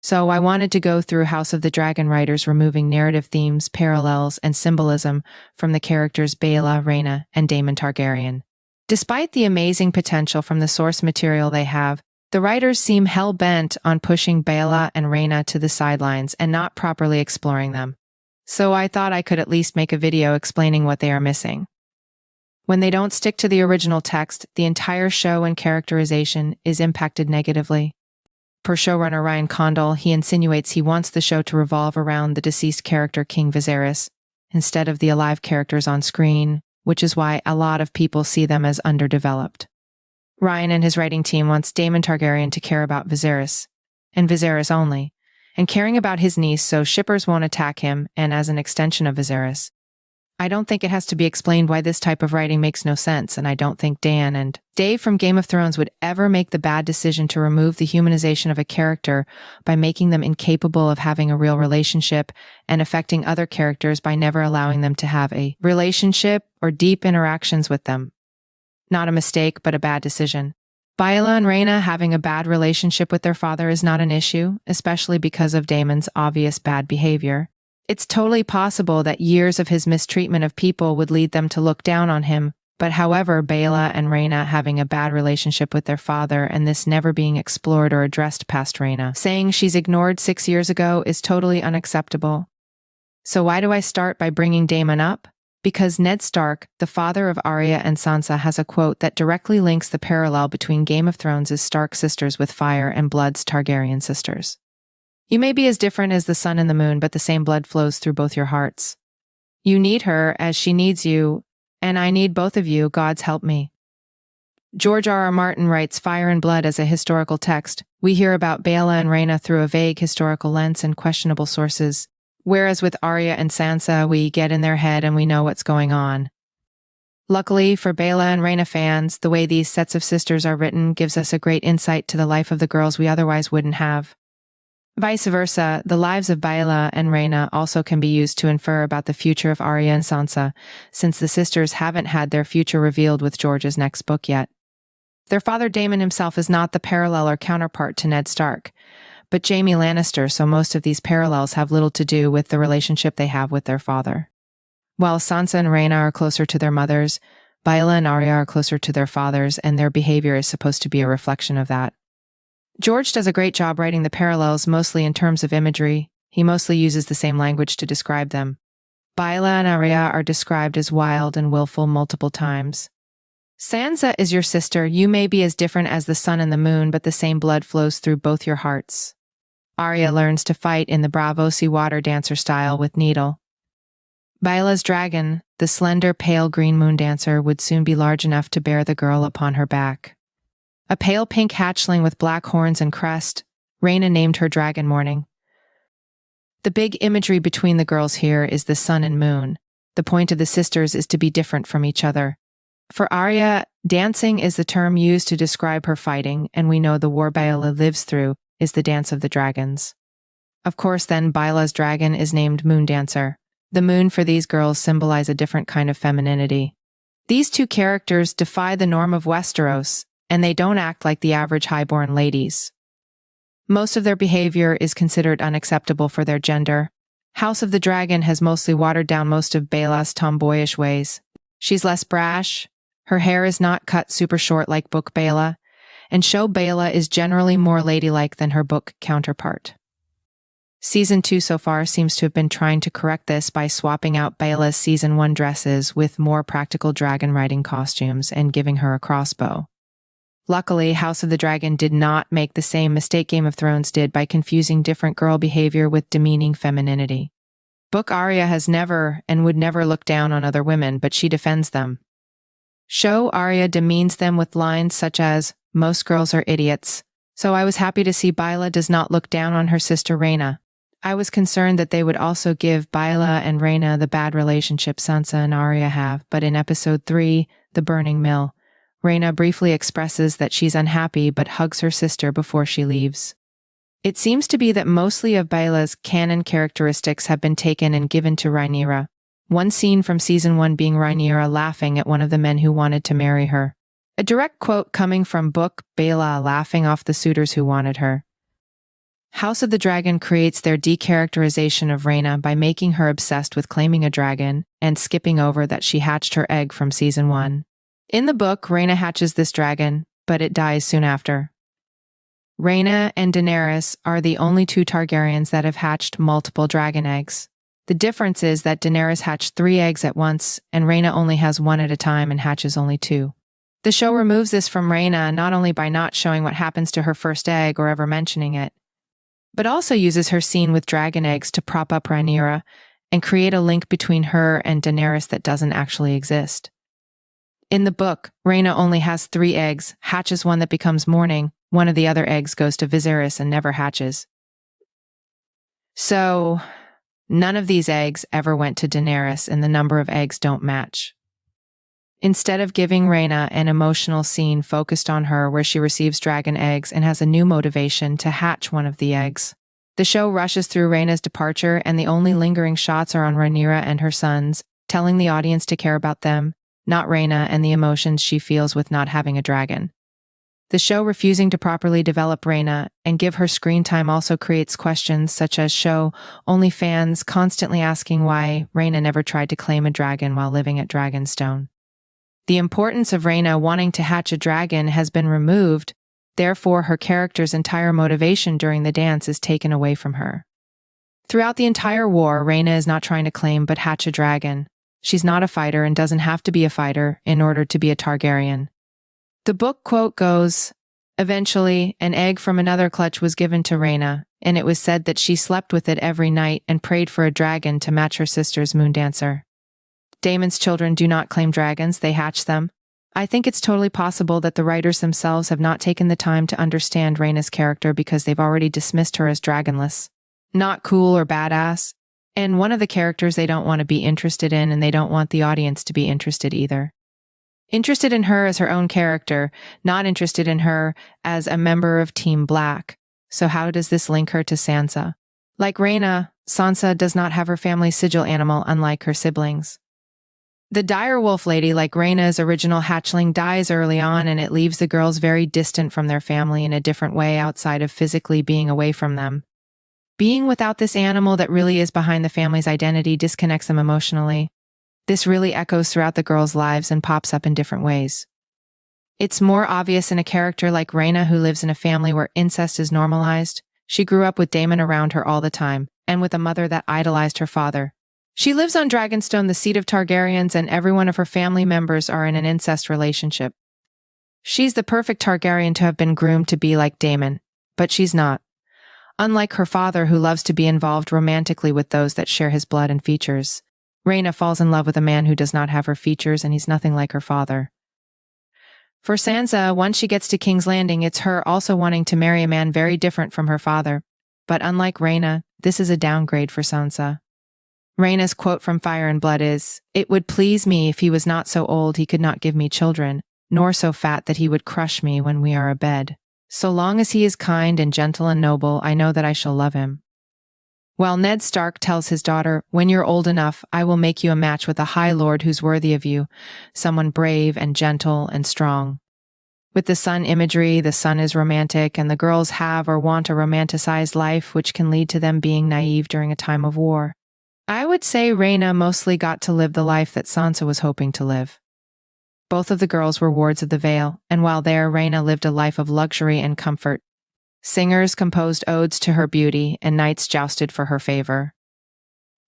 So I wanted to go through House of the Dragon writers removing narrative themes, parallels, and symbolism from the characters Baela, Rhaena, and Daemon Targaryen. Despite the amazing potential from the source material they have, the writers seem hell-bent on pushing Baela and Rhaena to the sidelines and not properly exploring them. So I thought I could at least make a video explaining what they are missing. When they don't stick to the original text, the entire show and characterization is impacted negatively. Per showrunner Ryan Condal, he insinuates he wants the show to revolve around the deceased character King Viserys, instead of the alive characters on screen, which is why a lot of people see them as underdeveloped. Ryan and his writing team wants Daemon Targaryen to care about Viserys, and Viserys only, and caring about his niece so shippers won't attack him and as an extension of Viserys. I don't think it has to be explained why this type of writing makes no sense, and I don't think Dan and Dave from Game of Thrones would ever make the bad decision to remove the humanization of a character by making them incapable of having a real relationship and affecting other characters by never allowing them to have a relationship or deep interactions with them. Not a mistake, but a bad decision. Baela and Rhaena having a bad relationship with their father is not an issue, especially because of Daemon's obvious bad behavior. It's totally possible that years of his mistreatment of people would lead them to look down on him, but however, Baela and Rhaena having a bad relationship with their father and this never being explored or addressed past Rhaena, saying she's ignored 6 years ago is totally unacceptable. So why do I start by bringing Daemon up? Because Ned Stark, the father of Arya and Sansa, has a quote that directly links the parallel between Game of Thrones' Stark sisters with fire and Blood's Targaryen sisters. You may be as different as the sun and the moon, but the same blood flows through both your hearts. You need her as she needs you, and I need both of you, God's help me. George R. R. Martin writes Fire and Blood as a historical text. We hear about Baela and Rhaena through a vague historical lens and questionable sources, whereas with Arya and Sansa, we get in their head and we know what's going on. Luckily for Baela and Rhaena fans, the way these sets of sisters are written gives us a great insight to the life of the girls we otherwise wouldn't have. Vice versa, the lives of Baela and Rhaena also can be used to infer about the future of Arya and Sansa, since the sisters haven't had their future revealed with George's next book yet. Their father Daemon himself is not the parallel or counterpart to Ned Stark, but Jaime Lannister, so most of these parallels have little to do with the relationship they have with their father. While Sansa and Rhaena are closer to their mothers, Baela and Arya are closer to their fathers, and their behavior is supposed to be a reflection of that. George does a great job writing the parallels, mostly in terms of imagery. He mostly uses the same language to describe them. Baela and Arya are described as wild and willful multiple times. Sansa is your sister. You may be as different as the sun and the moon, but the same blood flows through both your hearts. Arya learns to fight in the Bravo Sea water dancer style with Needle. Baela's dragon, the slender, pale green Moondancer, would soon be large enough to bear the girl upon her back. A pale pink hatchling with black horns and crest, Rhaena named her Dragon Morning. The big imagery between the girls here is the sun and moon. The point of the sisters is to be different from each other. For Arya, dancing is the term used to describe her fighting, and we know the war Baela lives through is the dance of the dragons. Of course, then, Baela's dragon is named Moondancer. The moon for these girls symbolize a different kind of femininity. These two characters defy the norm of Westeros, and they don't act like the average highborn ladies. Most of their behavior is considered unacceptable for their gender. House of the Dragon has mostly watered down most of Baela's tomboyish ways. She's less brash, her hair is not cut super short like book Baela, and show Baela is generally more ladylike than her book counterpart. Season 2 so far seems to have been trying to correct this by swapping out Baela's Season 1 dresses with more practical dragon riding costumes and giving her a crossbow. Luckily, House of the Dragon did not make the same mistake Game of Thrones did by confusing different girl behavior with demeaning femininity. Book Arya has never and would never look down on other women, but she defends them. Show Arya demeans them with lines such as, "Most girls are idiots," so I was happy to see Baela does not look down on her sister Rhaena. I was concerned that they would also give Baela and Rhaena the bad relationship Sansa and Arya have, but in Episode 3, The Burning Mill, Rhaena briefly expresses that she's unhappy but hugs her sister before she leaves. It seems to be that mostly of Baela's canon characteristics have been taken and given to Rhaenyra. One scene from Season 1 being Rhaenyra laughing at one of the men who wanted to marry her. A direct quote coming from book Baela laughing off the suitors who wanted her. House of the Dragon creates their decharacterization of Rhaena by making her obsessed with claiming a dragon and skipping over that she hatched her egg from season 1. In the book, Rhaena hatches this dragon, but it dies soon after. Rhaena and Daenerys are the only two Targaryens that have hatched multiple dragon eggs. The difference is that Daenerys hatched 3 eggs at once, and Rhaena only has 1 at a time and hatches only 2. The show removes this from Rhaena not only by not showing what happens to her first egg or ever mentioning it, but also uses her scene with dragon eggs to prop up Rhaenyra and create a link between her and Daenerys that doesn't actually exist. In the book, Rhaena only has 3 eggs, hatches one that becomes morning, one of the other eggs goes to Viserys and never hatches. So, none of these eggs ever went to Daenerys and the number of eggs don't match. Instead of giving Rhaena an emotional scene focused on her where she receives dragon eggs and has a new motivation to hatch one of the eggs, the show rushes through Rhaena's departure and the only lingering shots are on Rhaenyra and her sons, telling the audience to care about them, not Rhaena and the emotions she feels with not having a dragon. The show refusing to properly develop Rhaena and give her screen time also creates questions such as show-only fans constantly asking why Rhaena never tried to claim a dragon while living at Dragonstone. The importance of Rhaena wanting to hatch a dragon has been removed, therefore her character's entire motivation during the dance is taken away from her. Throughout the entire war, Rhaena is not trying to claim but hatch a dragon. She's not a fighter and doesn't have to be a fighter in order to be a Targaryen. The book quote goes, "Eventually, an egg from another clutch was given to Rhaena, and it was said that she slept with it every night and prayed for a dragon to match her sister's Moondancer. Daemon's children do not claim dragons, they hatch them. I think it's totally possible that the writers themselves have not taken the time to understand Rhaena's character because they've already dismissed her as dragonless. Not cool or badass. And one of the characters they don't want to be interested in, and they don't want the audience to be interested either. Interested in her as her own character, not interested in her as a member of Team Black. So how does this link her to Sansa? Like Rhaena, Sansa does not have her family's sigil animal unlike her siblings. The direwolf lady, like Rhaena's original hatchling, dies early on and it leaves the girls very distant from their family in a different way outside of physically being away from them. Being without this animal that really is behind the family's identity disconnects them emotionally. This really echoes throughout the girls' lives and pops up in different ways. It's more obvious in a character like Rhaena who lives in a family where incest is normalized. She grew up with Daemon around her all the time, and with a mother that idolized her father. She lives on Dragonstone, the seat of Targaryens, and every one of her family members are in an incest relationship. She's the perfect Targaryen to have been groomed to be like Daemon, but she's not. Unlike her father, who loves to be involved romantically with those that share his blood and features, Rhaena falls in love with a man who does not have her features, and he's nothing like her father. For Sansa, once she gets to King's Landing, it's her also wanting to marry a man very different from her father. But unlike Rhaena, this is a downgrade for Sansa. Rhaena's quote from Fire and Blood is, "It would please me if he was not so old he could not give me children, nor so fat that he would crush me when we are abed. So long as he is kind and gentle and noble, I know that I shall love him." While Ned Stark tells his daughter, "When you're old enough, I will make you a match with a high lord who's worthy of you, someone brave and gentle and strong." With the sun imagery, the sun is romantic, and the girls have or want a romanticized life which can lead to them being naive during a time of war. I would say Rhaena mostly got to live the life that Sansa was hoping to live. Both of the girls were wards of the Vale, and while there, Rhaena lived a life of luxury and comfort. Singers composed odes to her beauty, and knights jousted for her favor.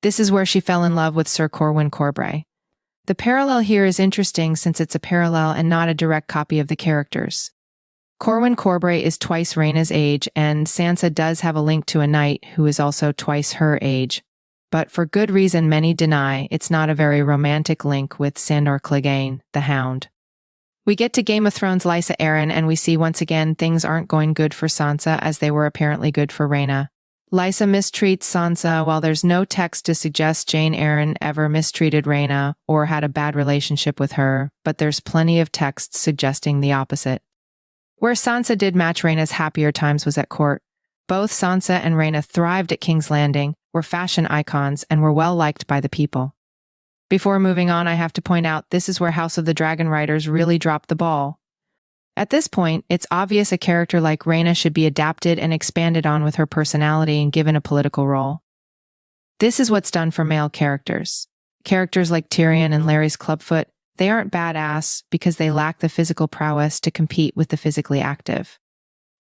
This is where she fell in love with Sir Corwyn Corbray. The parallel here is interesting since it's a parallel and not a direct copy of the characters. Corwyn Corbray is twice Rhaena's age, and Sansa does have a link to a knight who is also twice her age. But for good reason many deny, it's not a very romantic link with Sandor Clegane, the Hound. We get to Game of Thrones' Lysa Arryn and we see once again things aren't going good for Sansa as they were apparently good for Rhaena. Lysa mistreats Sansa while there's no text to suggest Jane Arryn ever mistreated Rhaena or had a bad relationship with her, but there's plenty of texts suggesting the opposite. Where Sansa did match Rhaena's happier times was at court. Both Sansa and Rhaena thrived at King's Landing, were fashion icons, and were well liked by the people. Before moving on, I have to point out this is where House of the Dragon writers really dropped the ball. At this point, it's obvious a character like Rhaena should be adapted and expanded on with her personality and given a political role. This is what's done for male characters. Characters like Tyrion and Larys Clubfoot, they aren't badass because they lack the physical prowess to compete with the physically active.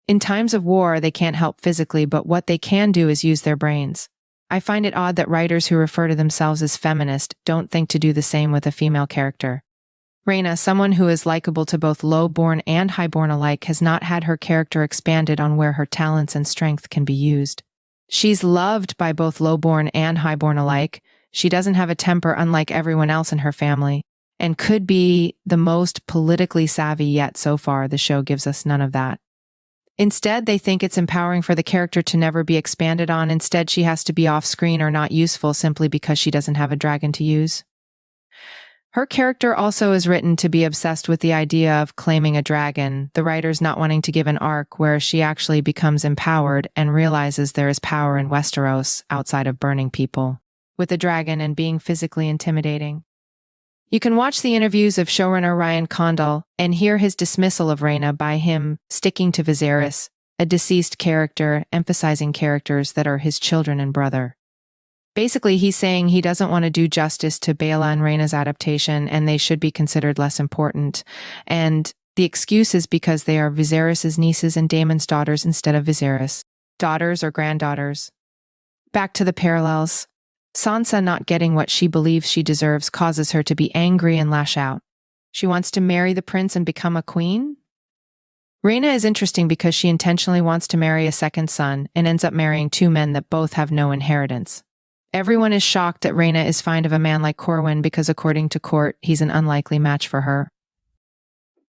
In times of war, they can't help physically, but what they can do is use their brains. I find it odd that writers who refer to themselves as feminist don't think to do the same with a female character. Rhaena, someone who is likable to both low-born and high-born alike, has not had her character expanded on where her talents and strength can be used. She's loved by both low-born and high-born alike. She doesn't have a temper unlike everyone else in her family, and could be the most politically savvy yet so far. The show gives us none of that. Instead, they think it's empowering for the character to never be expanded on. Instead, she has to be off-screen or not useful simply because she doesn't have a dragon to use. Her character also is written to be obsessed with the idea of claiming a dragon, the writers not wanting to give an arc where she actually becomes empowered and realizes there is power in Westeros outside of burning people with a dragon and being physically intimidating. You can watch the interviews of showrunner Ryan Condal and hear his dismissal of Rhaena by him sticking to Viserys, a deceased character, emphasizing characters that are his children and brother. Basically, he's saying he doesn't want to do justice to Baela and Rhaena's adaptation, and they should be considered less important. And the excuse is because they are Viserys' nieces and Daemon's daughters instead of Viserys' daughters or granddaughters. Back to the parallels. Sansa not getting what she believes she deserves causes her to be angry and lash out. She wants to marry the prince and become a queen? Rhaena is interesting because she intentionally wants to marry a second son and ends up marrying two men that both have no inheritance. Everyone is shocked that Rhaena is fond of a man like Corwyn because according to court, he's an unlikely match for her.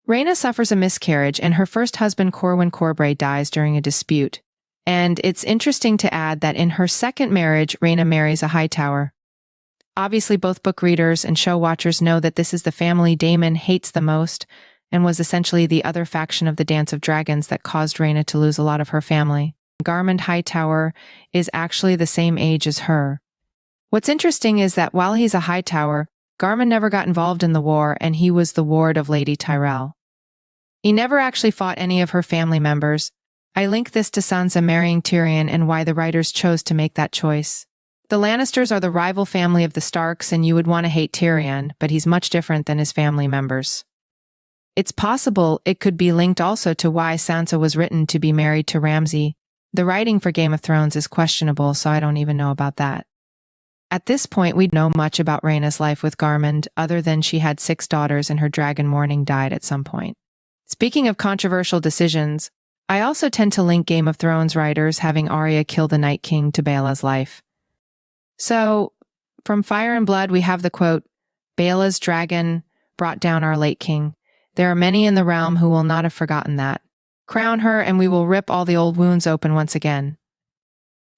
Rhaena suffers a miscarriage and her first husband Corwyn Corbray dies during a dispute. And it's interesting to add that in her second marriage, Rhaena marries a Hightower. Obviously, both book readers and show watchers know that this is the family Daemon hates the most and was essentially the other faction of the Dance of Dragons that caused Rhaena to lose a lot of her family. Garmund Hightower is actually the same age as her. What's interesting is that while he's a Hightower, Garmund never got involved in the war and he was the ward of Lady Tyrell. He never actually fought any of her family members. I link this to Sansa marrying Tyrion and why the writers chose to make that choice. The Lannisters are the rival family of the Starks and you would want to hate Tyrion, but he's much different than his family members. It's possible it could be linked also to why Sansa was written to be married to Ramsay. The writing for Game of Thrones is questionable, so I don't even know about that. At this point, we don't know much about Rhaena's life with Garmund, other than she had 6 daughters and her dragon mourning died at some point. Speaking of controversial decisions, I also tend to link Game of Thrones writers having Arya kill the Night King to Baela's life. So, from Fire and Blood, we have the quote, "Baela's dragon brought down our late king. There are many in the realm who will not have forgotten that. Crown her and we will rip all the old wounds open once again."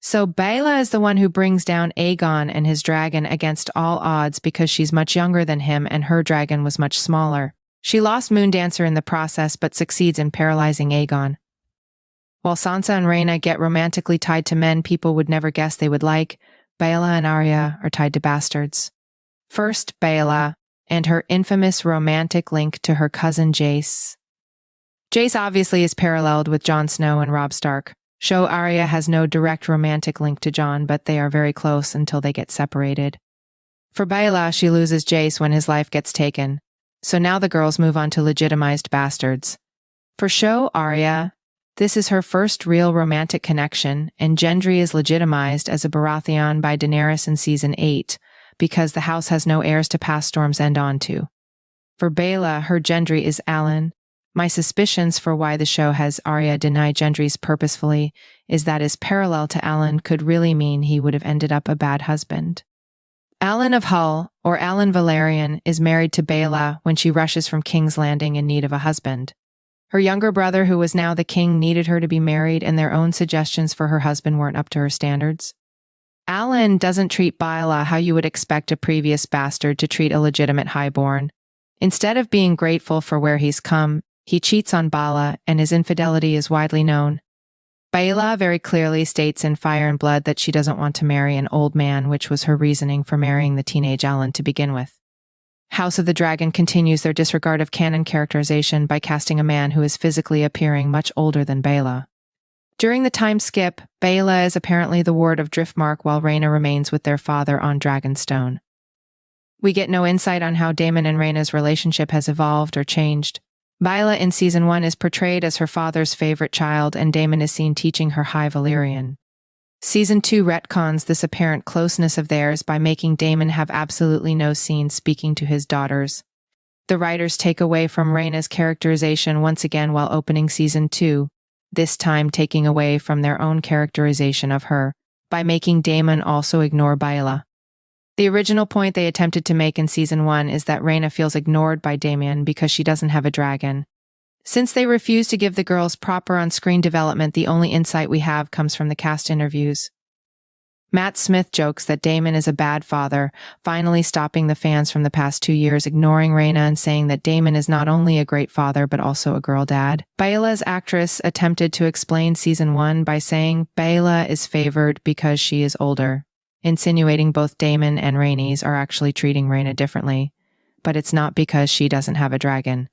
So Baela is the one who brings down Aegon and his dragon against all odds because she's much younger than him and her dragon was much smaller. She lost Moondancer in the process but succeeds in paralyzing Aegon. While Sansa and Rhaena get romantically tied to men people would never guess they would like, Baela and Arya are tied to bastards. First, Baela and her infamous romantic link to her cousin Jace. Jace obviously is paralleled with Jon Snow and Robb Stark. Show Arya has no direct romantic link to Jon, but they are very close until they get separated. For Baela, she loses Jace when his life gets taken. So now the girls move on to legitimized bastards. For show Arya, this is her first real romantic connection, and Gendry is legitimized as a Baratheon by Daenerys in Season 8, because the house has no heirs to pass Storm's End on to. For Baela, her Gendry is Alan. My suspicions for why the show has Arya deny Gendry's purposefully is that his parallel to Alan could really mean he would have ended up a bad husband. Alan of Hull, or Alan Velaryon, is married to Baela when she rushes from King's Landing in need of a husband. Her younger brother, who was now the king, needed her to be married and their own suggestions for her husband weren't up to her standards. Alan doesn't treat Baela how you would expect a previous bastard to treat a legitimate highborn. Instead of being grateful for where he's come, he cheats on Baela, and his infidelity is widely known. Baela very clearly states in Fire and Blood that she doesn't want to marry an old man, which was her reasoning for marrying the teenage Alan to begin with. House of the Dragon continues their disregard of canon characterization by casting a man who is physically appearing much older than Baela. During the time skip, Baela is apparently the ward of Driftmark while Rhaena remains with their father on Dragonstone. We get no insight on how Daemon and Rhaena's relationship has evolved or changed. Baela in Season 1 is portrayed as her father's favorite child, and Daemon is seen teaching her High Valyrian. Season 2 retcons this apparent closeness of theirs by making Daemon have absolutely no scene speaking to his daughters. The writers take away from Rhaena's characterization once again while opening Season 2, this time taking away from their own characterization of her, by making Daemon also ignore Baela. The original point they attempted to make in Season 1 is that Rhaena feels ignored by Daemon because she doesn't have a dragon. Since they refuse to give the girls proper on-screen development, the only insight we have comes from the cast interviews. Matt Smith jokes that Daemon is a bad father, finally stopping the fans from the past 2 years ignoring Rhaena and saying that Daemon is not only a great father but also a girl dad. Baela's actress attempted to explain Season 1 by saying Baela is favored because she is older, insinuating both Daemon and Rhaenys are actually treating Rhaena differently, but it's not because she doesn't have a dragon.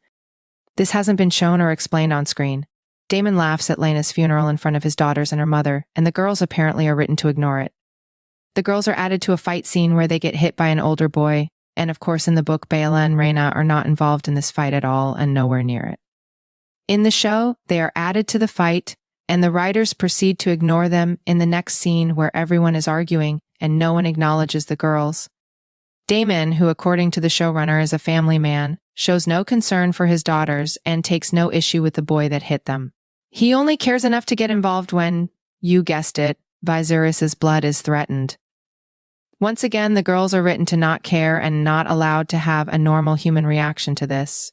This hasn't been shown or explained on screen. Daemon laughs at Laena's funeral in front of his daughters and her mother, and the girls apparently are written to ignore it. The girls are added to a fight scene where they get hit by an older boy, and of course in the book Baela and Rhaena are not involved in this fight at all and nowhere near it. In the show, they are added to the fight, and the writers proceed to ignore them in the next scene where everyone is arguing and no one acknowledges the girls. Daemon, who according to the showrunner is a family man, shows no concern for his daughters and takes no issue with the boy that hit them. He only cares enough to get involved when, you guessed it, Viserys' blood is threatened. Once again, the girls are written to not care and not allowed to have a normal human reaction to this.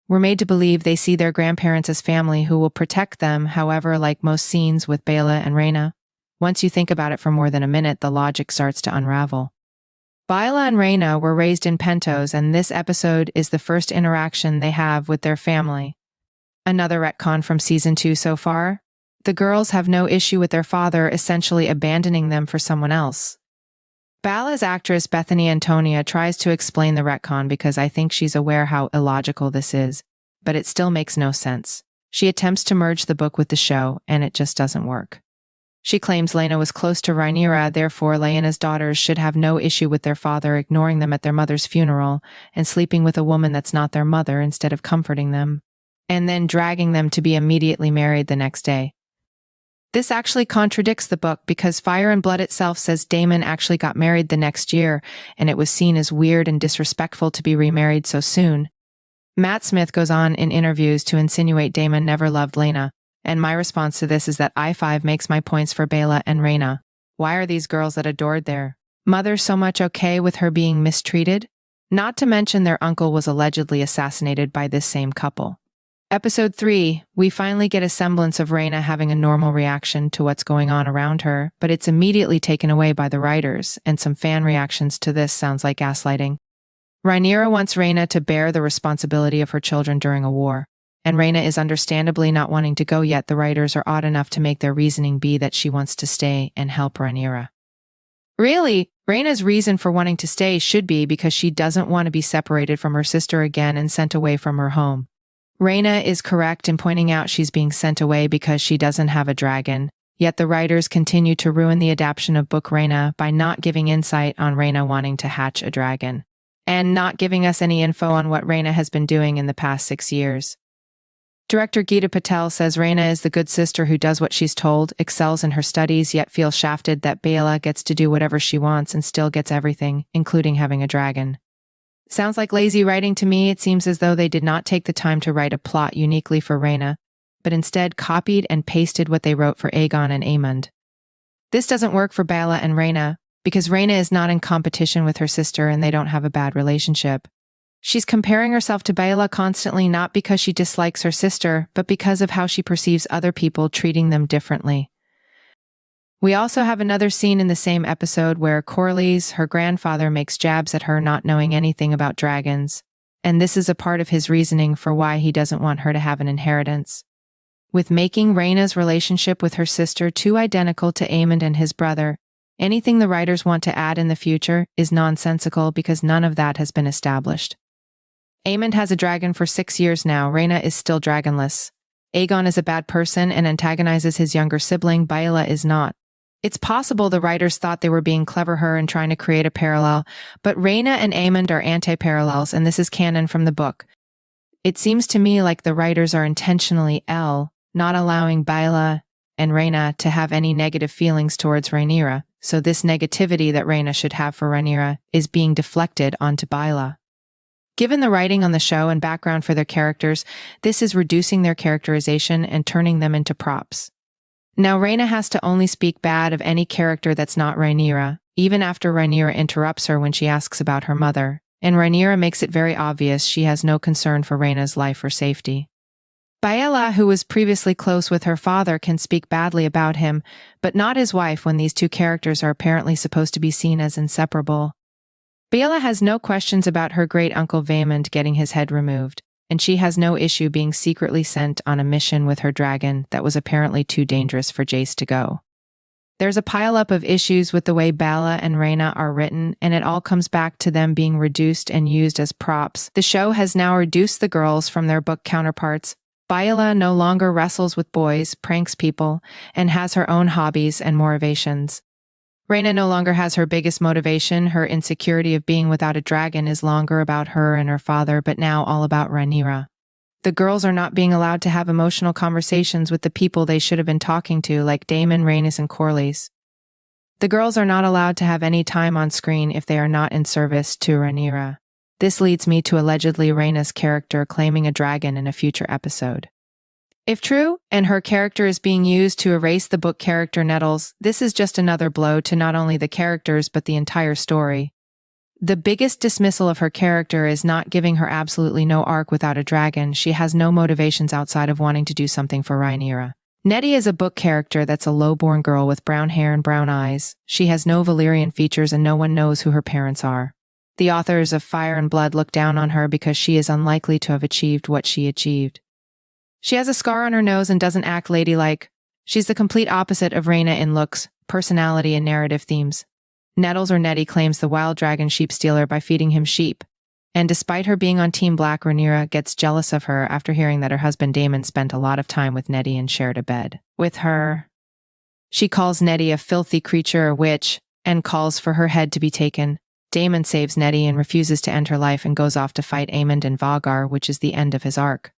We're made to believe they see their grandparents as family who will protect them, however, like most scenes with Baela and Rhaena, once you think about it for more than a minute, the logic starts to unravel. Baela and Rhaena were raised in Pentos, and this episode is the first interaction they have with their family. Another retcon from Season 2 so far. The girls have no issue with their father essentially abandoning them for someone else. Baela's actress Bethany Antonia tries to explain the retcon because I think she's aware how illogical this is, but it still makes no sense. She attempts to merge the book with the show, and it just doesn't work. She claims Laena was close to Rhaenyra, therefore Laena's daughters should have no issue with their father ignoring them at their mother's funeral and sleeping with a woman that's not their mother instead of comforting them, and then dragging them to be immediately married the next day. This actually contradicts the book because Fire and Blood itself says Daemon actually got married the next year, and it was seen as weird and disrespectful to be remarried so soon. Matt Smith goes on in interviews to insinuate Daemon never loved Laena, and my response to this is that I5 makes my points for Baela and Rhaena. Why are these girls that adored their mother so much okay with her being mistreated? Not to mention their uncle was allegedly assassinated by this same couple. Episode 3, we finally get a semblance of Rhaena having a normal reaction to what's going on around her, but it's immediately taken away by the writers, and some fan reactions to this sounds like gaslighting. Rhaenyra wants Rhaena to bear the responsibility of her children during a war, and Rhaena is understandably not wanting to go yet. The writers are odd enough to make their reasoning be that she wants to stay and help Rhaenyra. Really, Rhaena's reason for wanting to stay should be because she doesn't want to be separated from her sister again and sent away from her home. Rhaena is correct in pointing out she's being sent away because she doesn't have a dragon, yet the writers continue to ruin the adaptation of Book Rhaena by not giving insight on Rhaena wanting to hatch a dragon, and not giving us any info on what Rhaena has been doing in the past 6 years. Director Geeta Patel says Rhaena is the good sister who does what she's told, excels in her studies, yet feels shafted that Baela gets to do whatever she wants and still gets everything, including having a dragon. Sounds like lazy writing to me. It seems as though they did not take the time to write a plot uniquely for Rhaena, but instead copied and pasted what they wrote for Aegon and Aemond. This doesn't work for Baela and Rhaena, because Rhaena is not in competition with her sister and they don't have a bad relationship. She's comparing herself to Baela constantly, not because she dislikes her sister, but because of how she perceives other people treating them differently. We also have another scene in the same episode where Corlys, her grandfather, makes jabs at her not knowing anything about dragons, and this is a part of his reasoning for why he doesn't want her to have an inheritance. With making Rhaena's relationship with her sister too identical to Aemond and his brother, Anything the writers want to add in the future is nonsensical because none of that has been established. Aemond has a dragon for 6 years now. Rhaena is still dragonless. Aegon is a bad person and antagonizes his younger sibling. Baela is not. It's possible the writers thought they were being clever her and trying to create a parallel, but Rhaena and Aemond are anti-parallels, and this is canon from the book. It seems to me like the writers are intentionally not allowing Baela and Rhaena to have any negative feelings towards Rhaenyra, so this negativity that Rhaena should have for Rhaenyra is being deflected onto Baela. Given the writing on the show and background for their characters, this is reducing their characterization and turning them into props. Now Rhaena has to only speak bad of any character that's not Rhaenyra, even after Rhaenyra interrupts her when she asks about her mother, and Rhaenyra makes it very obvious she has no concern for Rhaena's life or safety. Baela, who was previously close with her father, can speak badly about him, but not his wife when these two characters are apparently supposed to be seen as inseparable. Baela has no questions about her great-uncle Aemond getting his head removed, and she has no issue being secretly sent on a mission with her dragon that was apparently too dangerous for Jace to go. There's a pile-up of issues with the way Baela and Rhaena are written, and it all comes back to them being reduced and used as props. The show has now reduced the girls from their book counterparts. Baela no longer wrestles with boys, pranks people, and has her own hobbies and motivations. Rhaena no longer has her biggest motivation. Her insecurity of being without a dragon is longer about her and her father, but now all about Rhaenyra. The girls are not being allowed to have emotional conversations with the people they should have been talking to, like Daemon, Rhaenys, and Corlys. The girls are not allowed to have any time on screen if they are not in service to Rhaenyra. This leads me to allegedly Rhaena's character claiming a dragon in a future episode. If true, and her character is being used to erase the book character Nettles, this is just another blow to not only the characters but the entire story. The biggest dismissal of her character is not giving her absolutely no arc without a dragon. She has no motivations outside of wanting to do something for Rhaenyra. Nettie is a book character that's a low-born girl with brown hair and brown eyes. She has no Valyrian features and no one knows who her parents are. The authors of Fire and Blood look down on her because she is unlikely to have achieved what she achieved. She has a scar on her nose and doesn't act ladylike. She's the complete opposite of Rhaena in looks, personality, and narrative themes. Nettles or Nettie claims the wild dragon Sheepstealer by feeding him sheep. And despite her being on Team Black, Rhaenyra gets jealous of her after hearing that her husband Daemon spent a lot of time with Nettie and shared a bed with her. She calls Nettie a filthy creature or witch and calls for her head to be taken. Daemon saves Nettie and refuses to end her life and goes off to fight Aemond and Vhagar, which is the end of his arc.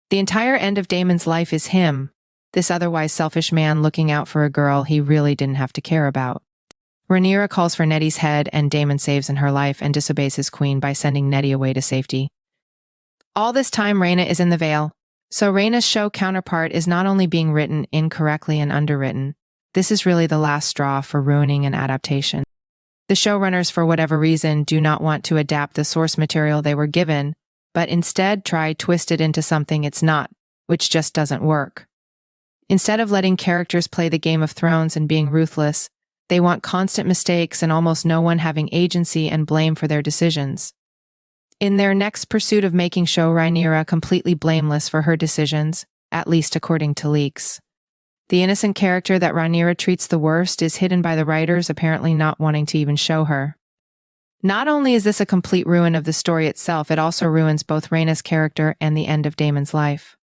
The entire end of Daemon's life is him, this otherwise selfish man looking out for a girl he really didn't have to care about. Rhaenyra calls for Nettie's head and Daemon saves in her life and disobeys his queen by sending Nettie away to safety. All this time Rhaena is in the Vale, so Rhaena's show counterpart is not only being written incorrectly and underwritten, this is really the last straw for ruining an adaptation. The showrunners, for whatever reason, do not want to adapt the source material they were given, but instead try twist it into something it's not, which just doesn't work. Instead of letting characters play the Game of Thrones and being ruthless, they want constant mistakes and almost no one having agency and blame for their decisions. In their next pursuit of making show Rhaenyra completely blameless for her decisions, at least according to leaks. The innocent character that Rhaenyra treats the worst is hidden by the writers, apparently not wanting to even show her. Not only is this a complete ruin of the story itself, it also ruins both Rhaena's character and the end of Daemon's life.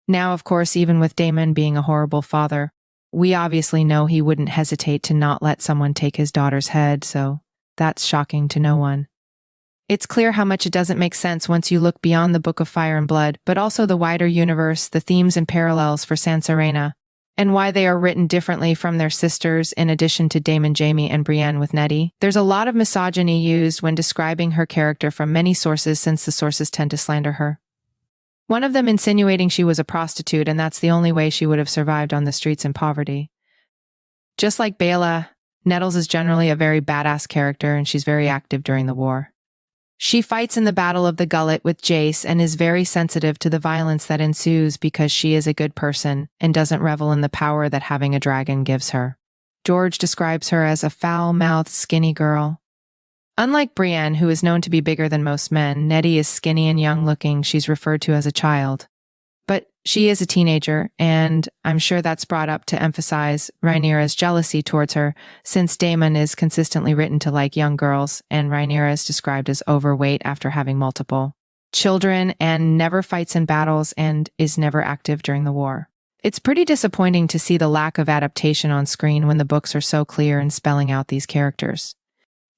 Now, of course, even with Daemon being a horrible father, we obviously know he wouldn't hesitate to not let someone take his daughter's head, so that's shocking to no one. It's clear how much it doesn't make sense once you look beyond the Book of Fire and Blood, but also the wider universe, the themes and parallels for Sansa Rhaena, and why they are written differently from their sisters in addition to Daemon, Jaime, and Brienne with Nettie. There's a lot of misogyny used when describing her character from many sources, since the sources tend to slander her. One of them insinuating she was a prostitute, and that's the only way she would have survived on the streets in poverty. Just like Baela, Nettles is generally a very badass character, and she's very active during the war. She fights in the Battle of the Gullet with Jace and is very sensitive to the violence that ensues because she is a good person and doesn't revel in the power that having a dragon gives her. George describes her as a foul-mouthed, skinny girl. Unlike Brienne, who is known to be bigger than most men, Nettie is skinny and young-looking. She's referred to as a child. But she is a teenager, and I'm sure that's brought up to emphasize Rhaenyra's jealousy towards her, since Daemon is consistently written to like young girls, and Rhaenyra is described as overweight after having multiple children and never fights in battles and is never active during the war. It's pretty disappointing to see the lack of adaptation on screen when the books are so clear in spelling out these characters.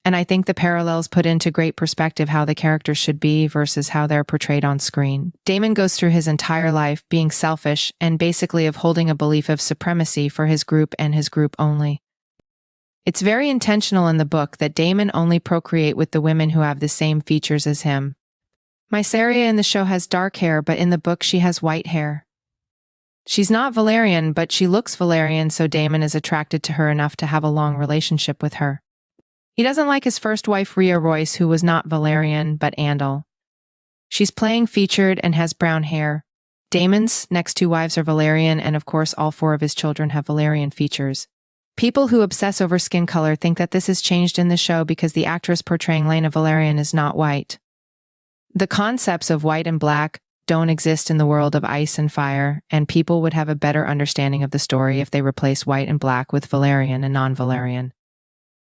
And I think the parallels put into great perspective how the characters should be versus how they're portrayed on screen. Daemon goes through his entire life being selfish and basically of holding a belief of supremacy for his group and his group only. It's very intentional in the book that Daemon only procreate with the women who have the same features as him. Mysaria in the show has dark hair, but in the book she has white hair. She's not Velaryon, but she looks Velaryon, so Daemon is attracted to her enough to have a long relationship with her. He doesn't like his first wife, Rhea Royce, who was not Velaryon, but Andal. She's playing featured and has brown hair. Daemon's next two wives are Velaryon, and of course all four of his children have Velaryon features. People who obsess over skin color think that this has changed in the show because the actress portraying Rhaena Velaryon is not white. The concepts of white and black don't exist in the world of ice and fire, and people would have a better understanding of the story if they replace white and black with Velaryon and non-Velaryon.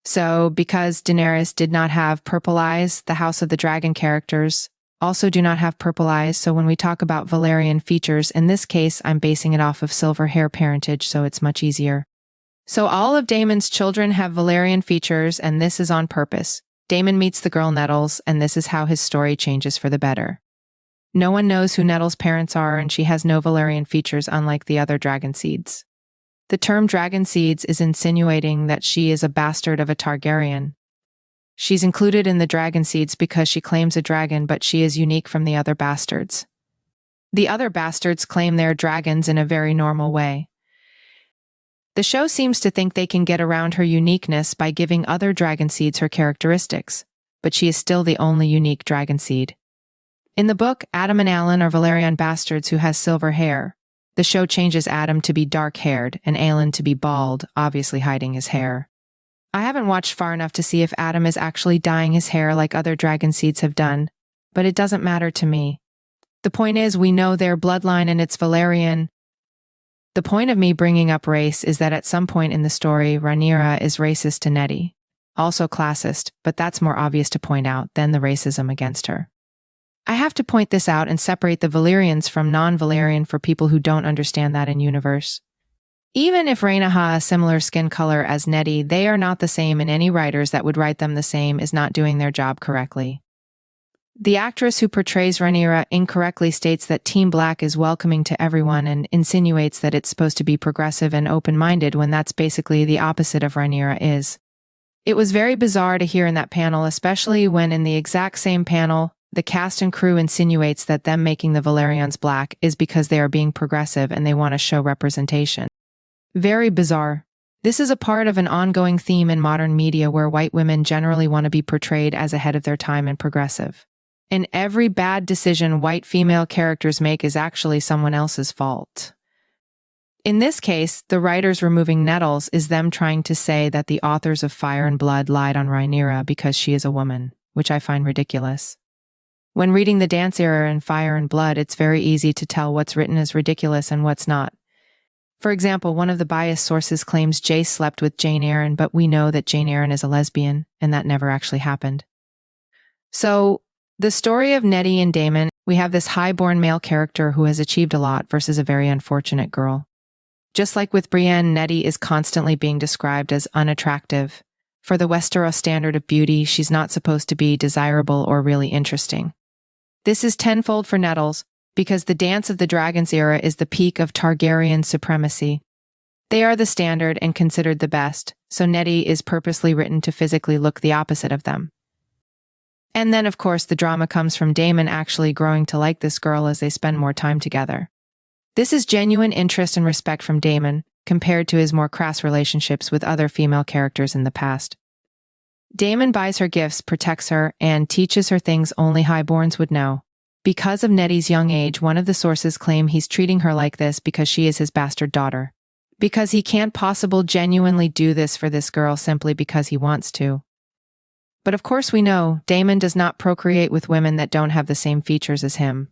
So, because Daenerys did not have purple eyes, the House of the Dragon characters also do not have purple eyes, so when we talk about Velaryon features, in this case, I'm basing it off of silver hair parentage, so it's much easier. So all of Daemon's children have Velaryon features, and this is on purpose. Daemon meets the girl Nettles, and this is how his story changes for the better. No one knows who Nettles' parents are, and she has no Velaryon features unlike the other dragon seeds. The term dragon seeds is insinuating that she is a bastard of a Targaryen. She's included in the dragon seeds because she claims a dragon, but she is unique from the other bastards. The other bastards claim they're dragons in a very normal way. The show seems to think they can get around her uniqueness by giving other dragon seeds her characteristics, but she is still the only unique dragon seed. In the book, Adam and Alan are Velaryon bastards who has silver hair. The show changes Adam to be dark-haired and Aelin to be bald, obviously hiding his hair. I haven't watched far enough to see if Adam is actually dyeing his hair like other dragon seeds have done, but it doesn't matter to me. The point is, we know their bloodline and it's Velaryon. The point of me bringing up race is that at some point in the story, Rhaenyra is racist to Nettie. Also classist, but that's more obvious to point out than the racism against her. I have to point this out and separate the Velaryons from non-Velaryon for people who don't understand that in universe. Even if Rhaena has a similar skin color as Nettie, they are not the same, and any writers that would write them the same is not doing their job correctly. The actress who portrays Rhaenyra incorrectly states that Team Black is welcoming to everyone and insinuates that it's supposed to be progressive and open-minded when that's basically the opposite of Rhaenyra is. It was very bizarre to hear in that panel, especially when in the exact same panel, the cast and crew insinuates that them making the Velaryons black is because they are being progressive and they want to show representation. Very bizarre. This is a part of an ongoing theme in modern media where white women generally want to be portrayed as ahead of their time and progressive. And every bad decision white female characters make is actually someone else's fault. In this case, the writers removing Nettles is them trying to say that the authors of Fire and Blood lied on Rhaenyra because she is a woman, which I find ridiculous. When reading the Dance Era in Fire and Blood, it's very easy to tell what's written as ridiculous and what's not. For example, one of the biased sources claims Jace slept with Jane Eyre, but we know that Jane Eyre is a lesbian, and that never actually happened. So, the story of Nettie and Daemon, we have this high-born male character who has achieved a lot versus a very unfortunate girl. Just like with Brienne, Nettie is constantly being described as unattractive. For the Westeros standard of beauty, she's not supposed to be desirable or really interesting. This is tenfold for Nettles, because the Dance of the Dragons era is the peak of Targaryen supremacy. They are the standard and considered the best, so Nettie is purposely written to physically look the opposite of them. And then, of course, the drama comes from Daemon actually growing to like this girl as they spend more time together. This is genuine interest and respect from Daemon, compared to his more crass relationships with other female characters in the past. Daemon buys her gifts, protects her, and teaches her things only highborns would know. Because of Nettie's young age, one of the sources claim he's treating her like this because she is his bastard daughter. Because he can't possibly genuinely do this for this girl simply because he wants to. But of course we know, Daemon does not procreate with women that don't have the same features as him.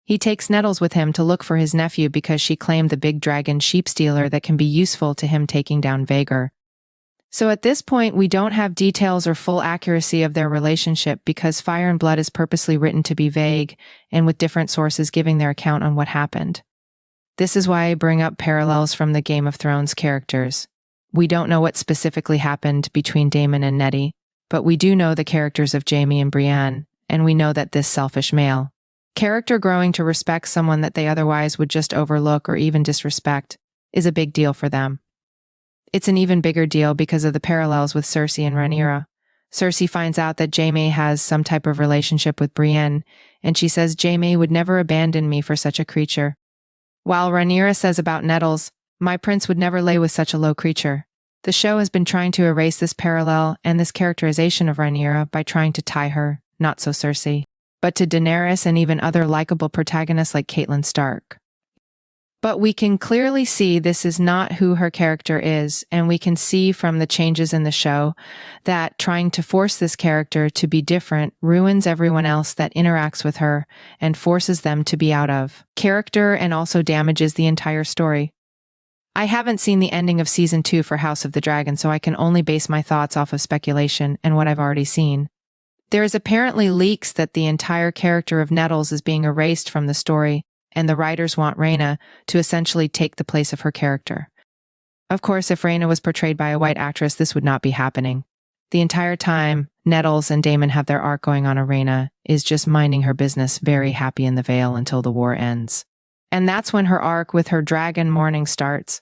He takes Nettles with him to look for his nephew because she claimed the big dragon Sheepstealer that can be useful to him taking down Vhagar. So at this point, we don't have details or full accuracy of their relationship because Fire and Blood is purposely written to be vague and with different sources giving their account on what happened. This is why I bring up parallels from the Game of Thrones characters. We don't know what specifically happened between Daemon and Nettie, but we do know the characters of Jaime and Brienne, and we know that this selfish male character growing to respect someone that they otherwise would just overlook or even disrespect is a big deal for them. It's an even bigger deal because of the parallels with Cersei and Rhaenyra. Cersei finds out that Jaime has some type of relationship with Brienne, and she says Jaime would never abandon me for such a creature. While Rhaenyra says about Nettles, my prince would never lay with such a low creature. The show has been trying to erase this parallel and this characterization of Rhaenyra by trying to tie her, not so Cersei, but to Daenerys and even other likable protagonists like Catelyn Stark. But we can clearly see this is not who her character is, and we can see from the changes in the show that trying to force this character to be different ruins everyone else that interacts with her and forces them to be out of character and also damages the entire story. I haven't seen the ending of Season 2 for House of the Dragon, so I can only base my thoughts off of speculation and what I've already seen. There is apparently leaks that the entire character of Nettles is being erased from the story, and the writers want Rhaena to essentially take the place of her character. Of course, if Rhaena was portrayed by a white actress, this would not be happening. The entire time, Nettles and Daemon have their arc going on. Rhaena is just minding her business, very happy in the Vale until the war ends. And that's when her arc with her dragon mourning starts.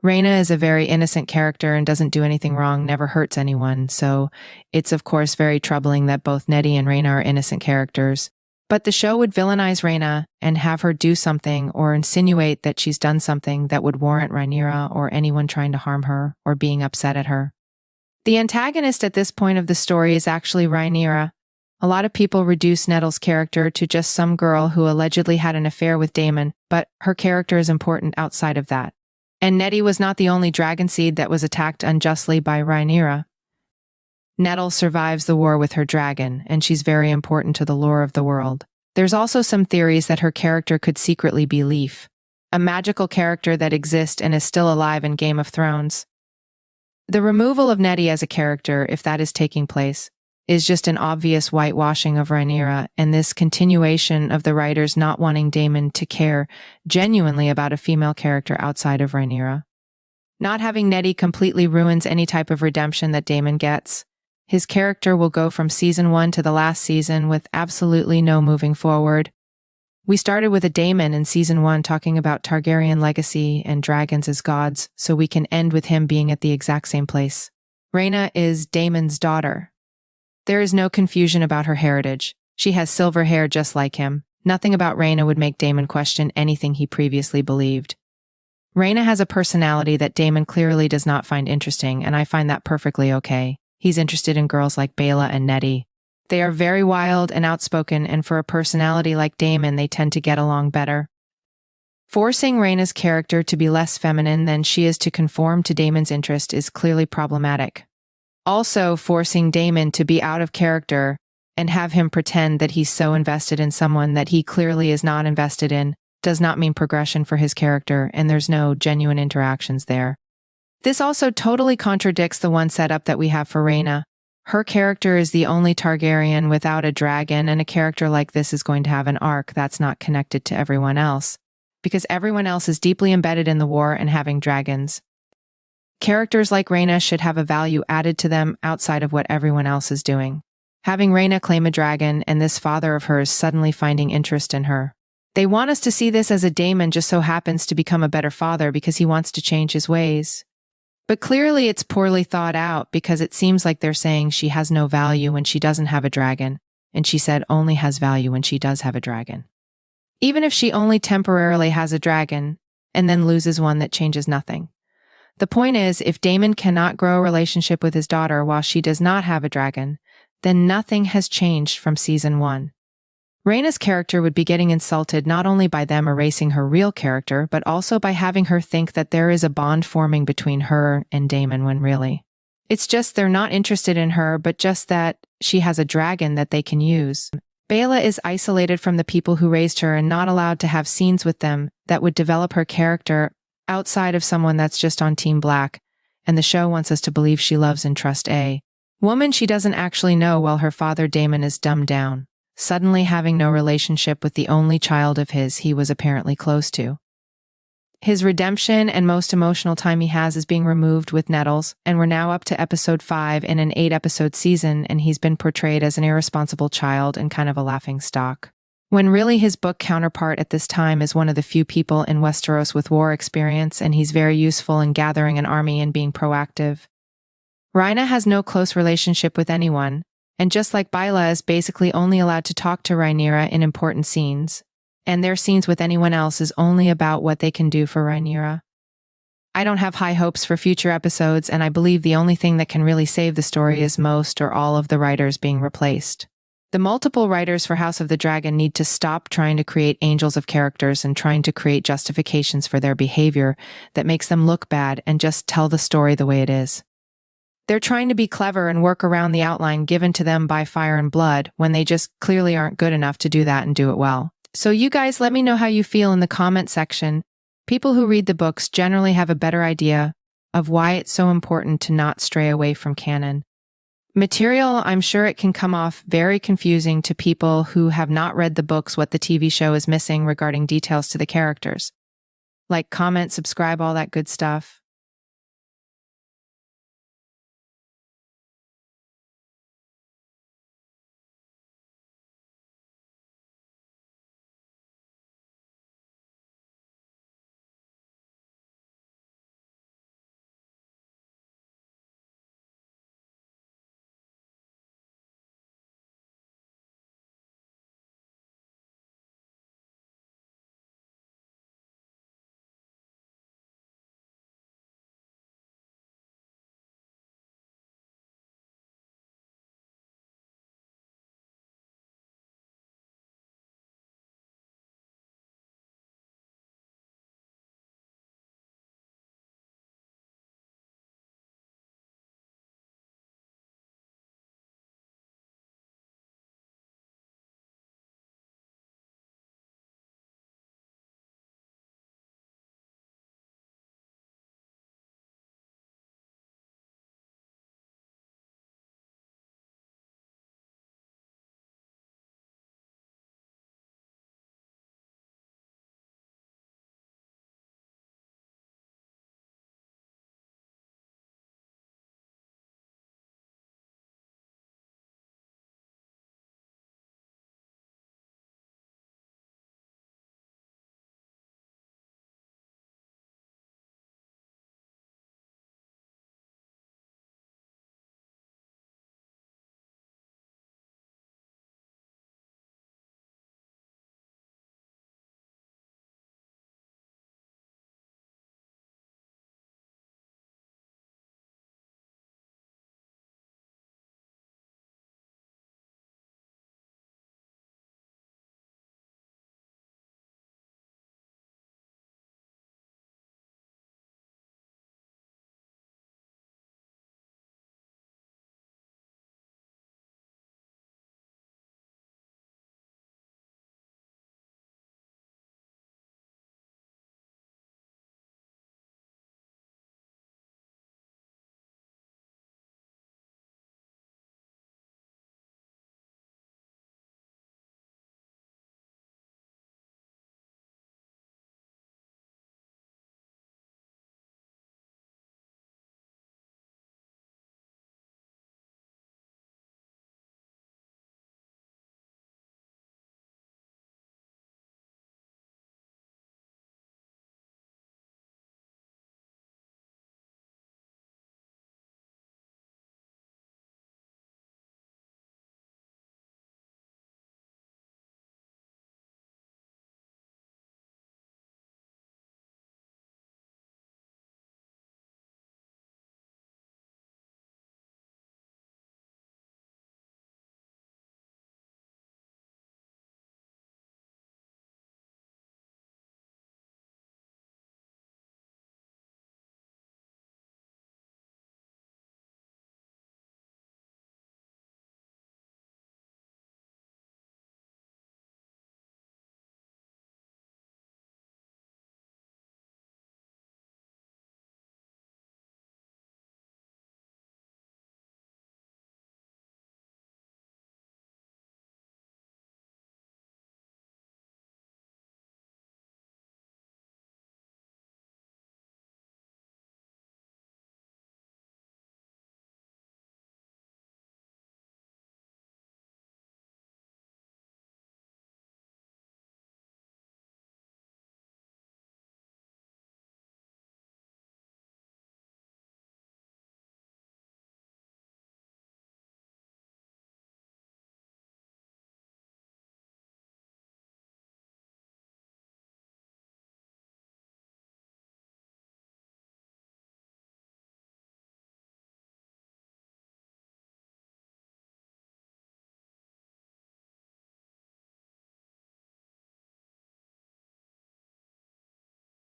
Rhaena is a very innocent character and doesn't do anything wrong, never hurts anyone, so it's of course very troubling that both Nettie and Rhaena are innocent characters. But the show would villainize Rhaena and have her do something or insinuate that she's done something that would warrant Rhaenyra or anyone trying to harm her or being upset at her. The antagonist at this point of the story is actually Rhaenyra. A lot of people reduce Nettles' character to just some girl who allegedly had an affair with Daemon, but her character is important outside of that. And Nettie was not the only dragon seed that was attacked unjustly by Rhaenyra. Nettles survives the war with her dragon, and she's very important to the lore of the world. There's also some theories that her character could secretly be Leaf, a magical character that exists and is still alive in Game of Thrones. The removal of Nettie as a character, if that is taking place, is just an obvious whitewashing of Rhaenyra, and this continuation of the writers not wanting Daemon to care genuinely about a female character outside of Rhaenyra. Not having Nettie completely ruins any type of redemption that Daemon gets. His character will go from Season 1 to the last season with absolutely no moving forward. We started with a Daemon in Season 1 talking about Targaryen legacy and dragons as gods, so we can end with him being at the exact same place. Rhaena is Daemon's daughter. There is no confusion about her heritage. She has silver hair just like him. Nothing about Rhaena would make Daemon question anything he previously believed. Rhaena has a personality that Daemon clearly does not find interesting, and I find that perfectly okay. He's interested in girls like Baela and Nettie. They are very wild and outspoken, and for a personality like Daemon, they tend to get along better. Forcing Rhaena's character to be less feminine than she is to conform to Daemon's interest is clearly problematic. Also, forcing Daemon to be out of character and have him pretend that he's so invested in someone that he clearly is not invested in does not mean progression for his character, and there's no genuine interactions there. This also totally contradicts the one setup that we have for Rhaena. Her character is the only Targaryen without a dragon, and a character like this is going to have an arc that's not connected to everyone else, because everyone else is deeply embedded in the war and having dragons. Characters like Rhaena should have a value added to them outside of what everyone else is doing. Having Rhaena claim a dragon and this father of hers suddenly finding interest in her. They want us to see this as a Daemon just so happens to become a better father because he wants to change his ways. But clearly it's poorly thought out because it seems like they're saying she has no value when she doesn't have a dragon, and she said only has value when she does have a dragon. Even if she only temporarily has a dragon and then loses one, that changes nothing. The point is, if Daemon cannot grow a relationship with his daughter while she does not have a dragon, then nothing has changed from Season 1. Rhaena's character would be getting insulted not only by them erasing her real character, but also by having her think that there is a bond forming between her and Daemon when really, it's just they're not interested in her, but just that she has a dragon that they can use. Baela is isolated from the people who raised her and not allowed to have scenes with them that would develop her character outside of someone that's just on Team Black, and the show wants us to believe she loves and trusts a woman she doesn't actually know while her father Daemon is dumbed down, suddenly having no relationship with the only child of his he was apparently close to. His redemption and most emotional time he has is being removed with Nettles, and we're now up to episode 5 in an 8-episode season, and he's been portrayed as an irresponsible child and kind of a laughingstock, when really his book counterpart at this time is one of the few people in Westeros with war experience, and he's very useful in gathering an army and being proactive. Rhaena has no close relationship with anyone, and just like Baela is basically only allowed to talk to Rhaenyra in important scenes, and their scenes with anyone else is only about what they can do for Rhaenyra. I don't have high hopes for future episodes, and I believe the only thing that can really save the story is most or all of the writers being replaced. The multiple writers for House of the Dragon need to stop trying to create angels of characters and trying to create justifications for their behavior that makes them look bad and just tell the story the way it is. They're trying to be clever and work around the outline given to them by Fire and Blood when they just clearly aren't good enough to do that and do it well. So you guys let me know how you feel in the comment section. People who read the books generally have a better idea of why it's so important to not stray away from canon material. I'm sure it can come off very confusing to people who have not read the books what the TV show is missing regarding details to the characters. Like, comment, subscribe, all that good stuff.